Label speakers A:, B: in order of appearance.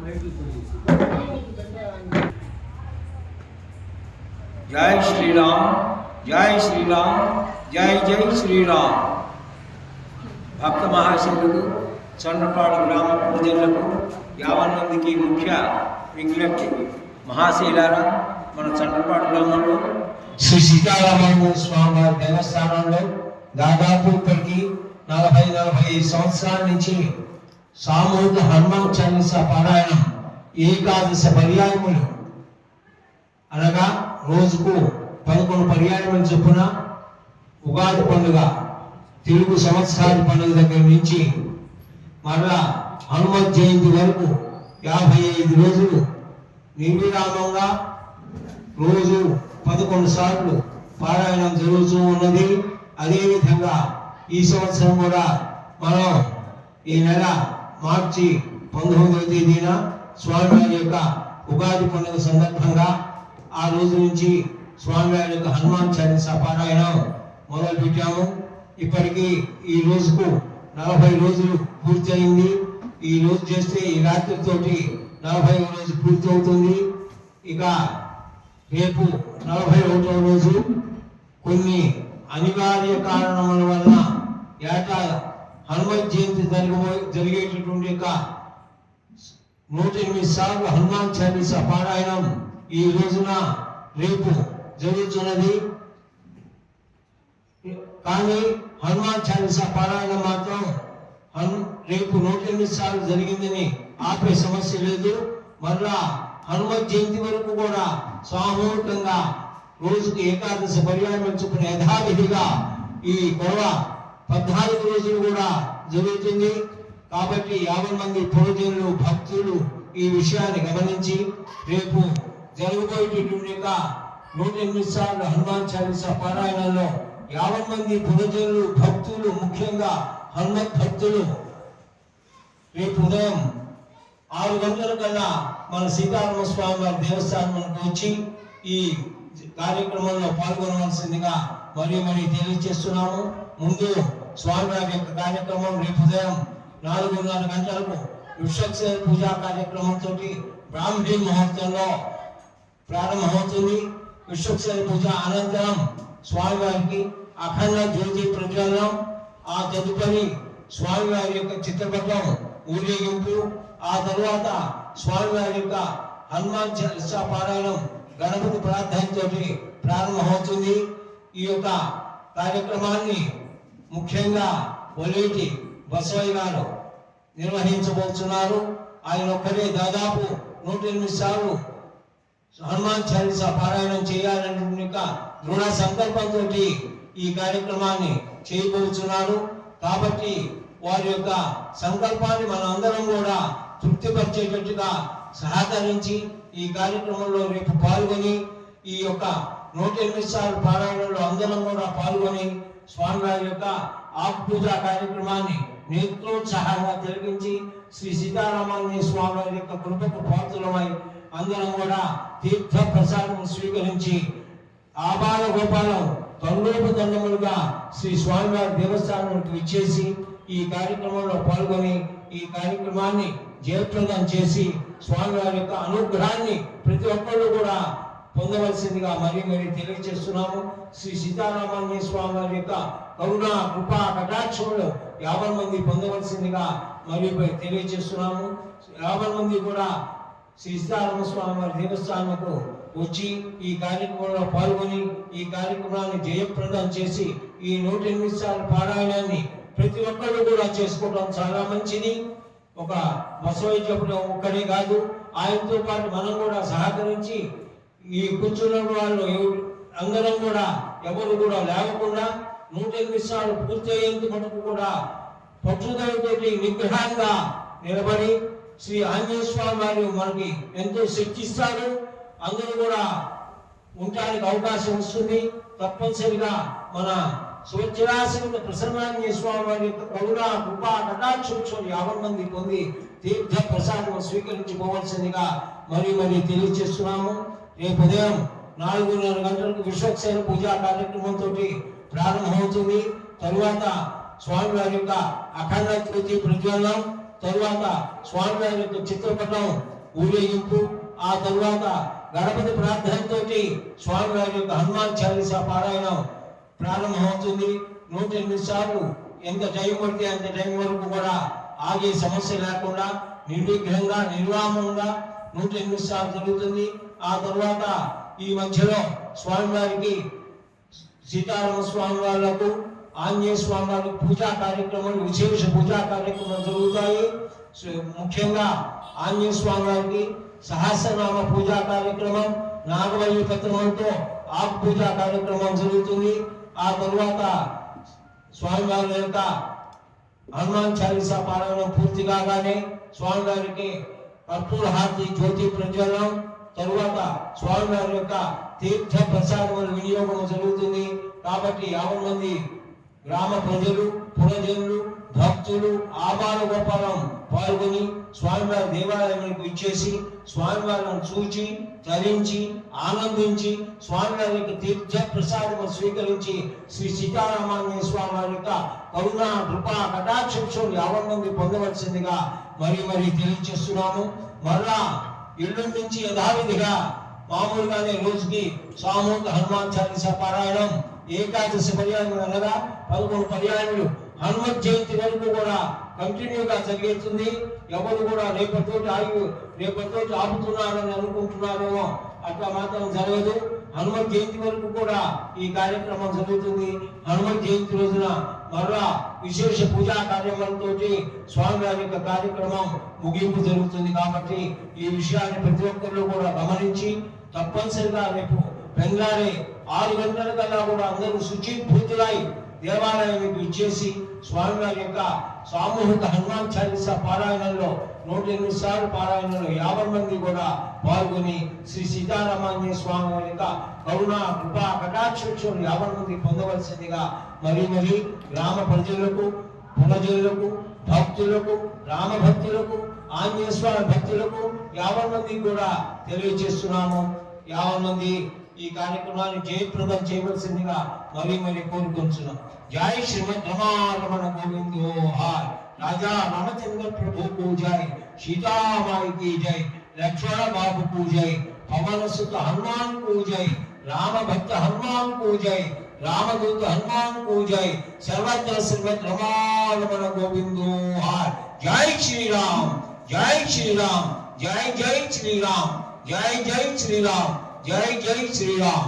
A: జై శ్రీరామ్, జై శ్రీరామ్, జై జై శ్రీరామ్. భక్త మహాశయులకు, చండ్రపాడు గ్రామ ప్రజలకు, 50 మందికి ముఖ్య విజ్ఞప్తి. మహాశైలారా, మన చండ్రపాడు గ్రామంలో శ్రీ సీతారామ స్వామి దేవస్థానంలో దాదాపు ఇప్పటికి 40-45 సంవత్సరాల నుంచి సామూహిక హనుమాన్ చాలీసా పారాయణం ఏకాదశ పర్యాయములు అనగా రోజుకు 11 పర్యాయములు చొప్పున ఉగాది పండుగ, తెలుగు సంవత్సరాల పండుగ దగ్గర నుంచి మరలా హనుమత్ జయంతి వరకు 55 రోజులు నిర్విరామంగా రోజు 11 సార్లు పారాయణం జరుగుతూ ఉన్నది. అదేవిధంగా ఈ సంవత్సరం కూడా మనం ఈ నెల మార్చి 19వ తేదీన స్వామివారి యొక్క ఉగాది పండుగ సందర్భంగా ఆ రోజు నుంచి స్వామివారి యొక్క హనుమాన్ చాలీసా పారాయణం మొదలు పెట్టాము. ఇప్పటికీ ఈ రోజుకు 40 రోజులు పూర్తి అయింది. ఈ రోజు చేస్తే ఈ రాత్రితోటి 40వ రోజు పూర్తి అవుతుంది. ఇక రేపు 41వ రోజు కొన్ని అనివార్య కారణముల వలన ఏటా హనుమత్ జయంతి జరిగేటటువంటి 108 సార్లు హనుమాన్ చాలీసా పారాయణం ఈ రోజున రేపు జరుగుతున్నది. కానీ హనుమాన్ చాలీసా పారాయణం మాత్రం రేపు 108 సార్లు జరిగిందని ఆపే సమస్య లేదు. మరలా హనుమత్ జయంతి వరకు కూడా సామూహికంగా రోజుకు ఏకాదశ పర్యాయం చొప్పున యథావిధిగా ఈ గొడవ 14 రోజులు కూడా జరుగుతుంది. కాబట్టి 50 మంది పురోజనులు, భక్తులు ఈ విషయాన్ని గమనించి రేపు జరగబోయేటటువంటి 108 సార్లు హనుమాన్ చాలీసా పారాయణంలో 50 మంది పురోజనులు, భక్తులు, ముఖ్యంగా హనుమత్ భక్తులు రేపు ఉదయం 6 గంటల కల్లా మన సీతారామ స్వామి వారి దేవస్థానానికి వచ్చి ఈ కార్యక్రమంలో పాల్గొనవలసిందిగా మరీ తెలియజేస్తున్నాము. ముందు స్వామివారి యొక్క కార్యక్రమం రేపు ఉదయం 4:30 గంటలకు విశ్వక్సేన పూజా కార్యక్రమంతో బ్రాహ్మీ ముహూర్తంలో ప్రారంభమవుతుంది. విశ్వక్సేన పూజ అనంతరం స్వామివారికి అఖండ జ్యోతి ప్రజ్వలనం, ఆ తదుపరి స్వామివారి యొక్క చిత్రపటం ఊరేగింపు, ఆ తరువాత స్వామివారి యొక్క హనుమాన్ చాలీసా పారాయణం గణపతి ప్రార్థనతో ప్రారంభమవుతుంది. ఈ యొక్క కార్యక్రమాన్ని ముఖ్యంగా ఒలేటి బసవయ్య గారు నిర్వహించబోతున్నారు. ఆయన ఒక్కరే దాదాపు 108 సార్లు హనుమాన్ చాలీసా పారాయణం చేయాలనే దృఢ సంకల్పంతో ఈ కార్యక్రమాన్ని చేయబోతున్నారు. కాబట్టి వారి యొక్క సంకల్పాన్ని మనం అందరం కూడా తృప్తిపరిచేటట్టుగా సహకరించి ఈ కార్యక్రమంలో రేపు పాల్గొని ఈ యొక్క 108 సార్లు పారాయణంలో అందరం కూడా పాల్గొని స్వామివారి యొక్క ఆకుపూజ కార్యక్రమాన్ని నేత్రోత్సాహంగా తిలకించి శ్రీ సీతారామాంజనేయ స్వామివారి యొక్క కృపకు పాత్రులమై అందరం కూడా తీర్థ ప్రసాదం స్వీకరించి ఆబాల గోపాలం తండోపతండములుగా శ్రీ స్వామివారి దేవస్థానానికి విచ్చేసి ఈ కార్యక్రమంలో పాల్గొని ఈ కార్యక్రమాన్ని జయప్రదం చేసి స్వామివారి యొక్క అనుగ్రహాన్ని ప్రతి ఒక్కళ్ళు కూడా పొందవలసిందిగా మరీ తెలియజేస్తున్నాము. శ్రీ సీతారామాంజనేయ స్వామి వారి యొక్క కరుణ, కృప, కటాక్షములు 50 మంది పొందవలసిందిగా మరీ తెలియజేస్తున్నాము. 50 మంది కూడా శ్రీ సీతారామ స్వామి వారి దేవస్థానంకు వచ్చి ఈ కార్యక్రమంలో పాల్గొని ఈ కార్యక్రమాన్ని జయప్రదం చేసి ఈ 108 సార్లు పారాయణాన్ని ప్రతి ఒక్కళ్ళు కూడా చేసుకోవడం చాలా మంచిది. ఒక బసవయ్య చెప్పడం ఒక్కడే కాదు, ఆయనతో పాటు మనం కూడా సహకరించి ఈ కూర్చున్న వాళ్ళు అందరం కూడా ఎవరు కూడా లేవకుండా 108 సార్లు పూర్తి అయ్యేంత మటుకు కూడా పట్టుదలతో నిగ్రహంగా నిలబడి శ్రీ ఆంజనేయ స్వామి వారు మనకి ఎంతో శక్తి ఇస్తారు. అందరూ కూడా ఉండడానికి అవకాశం వస్తుంది. తప్పనిసరిగా మన స్వచ్ఛరాశిని ప్రసన్నాంజనేయ స్వామి వారి యొక్క కరుణ, కృప, కటాక్షం 50 మంది పొంది తీర్థ ప్రసాదం స్వీకరించుకోవాల్సిందిగా మరీ తెలియజేస్తున్నాము. రేపు ఉదయం 4:30 గంటలకు విశ్వక్సేన పూజా కార్యక్రమంతో ప్రారంభమవుతుంది. తరువాత స్వామివారి యొక్క అఖండ జ్యోతి ప్రజ్వలనం, తరువాత స్వామివారి యొక్క చిత్రపటం ఊరేగింపు, ఆ తరువాత గణపతి ప్రార్థనతో స్వామివారి యొక్క హనుమాన్ చాలీసా పారాయణం ప్రారంభమవుతుంది. 108 సార్లు ఎంత టైం పడితే అంత టైం వరకు కూడా ఆగే సమస్య లేకుండా నిర్విఘ్నంగా నిర్వామంగా 108 సార్లు జరుగుతుంది. ఆ తర్వాత ఈ మధ్యలో స్వామివారికి సీతారామ స్వామి వాళ్లకు ఆంజనేయ స్వామి వారికి పూజా కార్యక్రమాలు, విశేష పూజా కార్యక్రమాలు జరుగుతాయి. ముఖ్యంగా ఆంజనేయ స్వామి వారికి సహస్రనామ పూజా కార్యక్రమం, నాగవల్లి పత్రమంతో ఆకు పూజా కార్యక్రమం జరుగుతుంది. ఆ తరువాత స్వామివారి యొక్క హనుమాన్ చాలీసా పారాయణం పూర్తి కాగానే స్వామివారికి కర్పూర హారతి జ్యోతి ప్రజ్వలనం, తరువాత స్వామివారి యొక్క తీర్థ ప్రసాదముల వినియోగం జరుగుతుంది. కాబట్టి 50 మంది గ్రామ ప్రజలు, పురజనులు, భక్తులు ఆబాల గోపాలం పాల్గొని స్వామివారి దేవాలయానికి ఇచ్చేసి స్వామివారిని చూచి తరించి ఆనందించి స్వామివారి యొక్క తీర్థ ప్రసాదము స్వీకరించి శ్రీ సీతారామాంజనేయ స్వామి వారి యొక్క కరుణా కృపా కటాక్షం 50 మంది పొందవలసిందిగా మరి తెలియజేస్తున్నాము. మరలా ఇల్లు నుంచి యథావిధిగా మామూలుగానే రోజుకి సామూహిక హనుమాన్ చాలీసా పారాయణం ఏకాదశి పర్యాయములు అనగా 11 పర్యాయములు హనుమత్ జయంతి వరకు కూడా కంటిన్యూగా జరిగేస్తుంది. ఎవరు కూడా రేపటితోటి ఆపుతున్నారని అనుకుంటున్నారేమో, అట్లా మాత్రం జరగదు. హనుమత్ జయంతి వరకు కూడా ఈ కార్యక్రమం జరుగుతుంది. హనుమత్ జయంతి రోజున మరలా విశేష పూజా కార్యక్రమంతో స్వామివారి యొక్క కార్యక్రమం ముగింపు జరుగుతుంది. కాబట్టి ఈ విషయాన్ని ప్రతి ఒక్కరు కూడా గమనించి తప్పనిసరిగా రేపు బెంగాలే 6 గంటల కల్లా కూడా అందరూ శుచిభూతులై దేవాలయానికి ఇచ్చేసి స్వామివారి యొక్క సామూహిక హనుమాన్ చాలీసా పారాయణంలో 108 సార్లు పారాయణంలో 50 మంది కూడా పాల్గొని శ్రీ సీతారామాంజనేయ స్వామి వారి యొక్క కరుణా కృపా కటాక్షం 50 మంది పొందవలసిందిగా మరి గ్రామ ప్రజలకు, పురజనులకు, భక్తులకు, రామ భక్తులకు, ఆంజనేయ స్వామి భక్తులకు 50 మంది కూడా తెలియజేస్తున్నాము. 50 మంది ఈ కార్యక్రమాన్ని జయప్రదం చేయవలసిందిగా మరి కోరుకుంటున్నాం. జై శ్రీమద్ రమారమణ గోవిందో హాయ్, రాజా రామచంద్ర ప్రభు को जय, सीता माई की जय, लक्ष्मण बाबू को जय, पवन सुत हनुमान को जय, राम भक्त हनुमान को जय, रामदूत हनुमान को जय, सर्वत्र श्रीमद् रमारमण गोविंदो हाय। जय श्री राम, जय श्री राम, जय जय श्री राम, जय जय श्री राम, जय जय श्री राम।